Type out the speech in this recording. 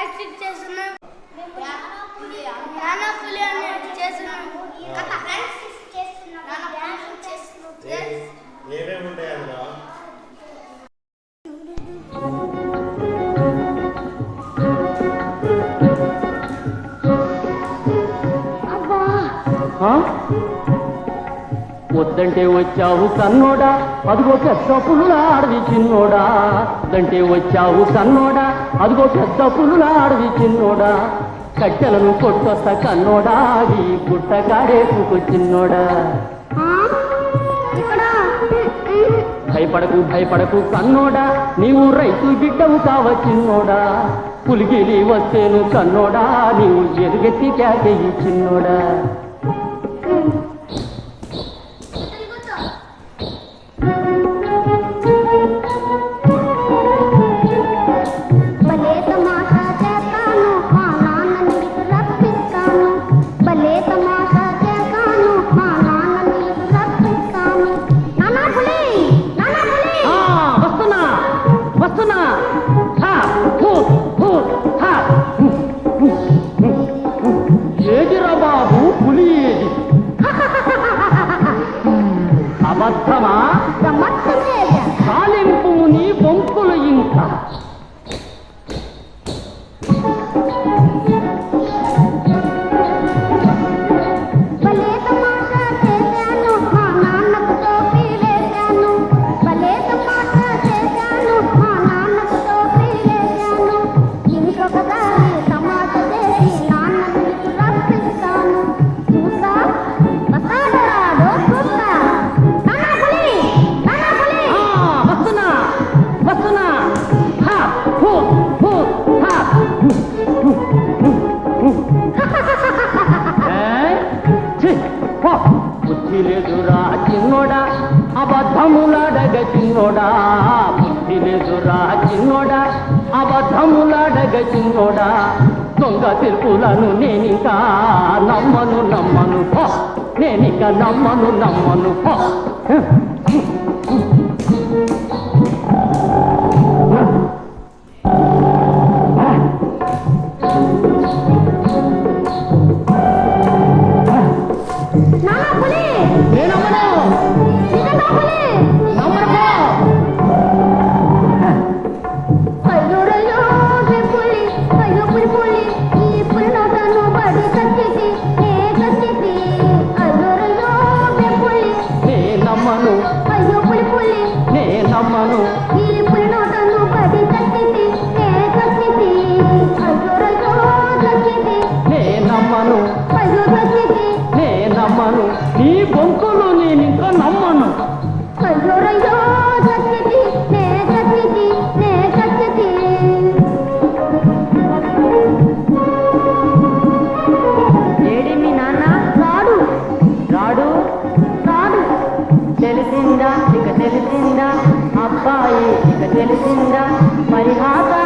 Acting చేస్తున్నాం. నానా పులి అని చేస్తున్నాం. ఏమేమి ఉంటాయి అందులో? వద్దంటే వచ్చావు కన్నోడా, అదిగో పెద్ద పులుల అడవి చిన్నోడా. వద్దంటే వచ్చావు కన్నోడా, అదిగో పెద్ద పులుల అడవి చిన్నోడా. కట్టెలను కొట్టొస్తా కన్నోడా, ఈ పుట్ట కాడేపుకు చిన్నోడా. భయపడకు భయపడకు కన్నోడా, నీవు రైతు బిడ్డవు కావ చిన్నోడా. పులిగిలి వస్తేను కన్నోడా, నీవు ఎలుగెత్తి కేకేయి చిన్నోడా. ఏదిరా బాబు పులి ఏది? అబద్ధమా? కాలింపు నీ బొంకులు ఇంకా. బుద్ధి లేదురా చిన్నోడా, అబద్ధములాడగ చిన్నోడా. బుద్ధి లేదురా చిన్నోడా, అబద్ధములాడగ చిన్నోడా. దొంగ తిరుపులను నేనింకా నమ్మను నమ్మను, నేనింక నమ్మను నమ్మను. నమ్మను నీ బొంకులు నేనింకా నమ్మను. ఏడి మీ నాన్న? రాడు రాడు రాడు. తెలిసిందా ఇక తెలిసిందా అబ్బాయి, ఇక తెలిసిందా పరిహాస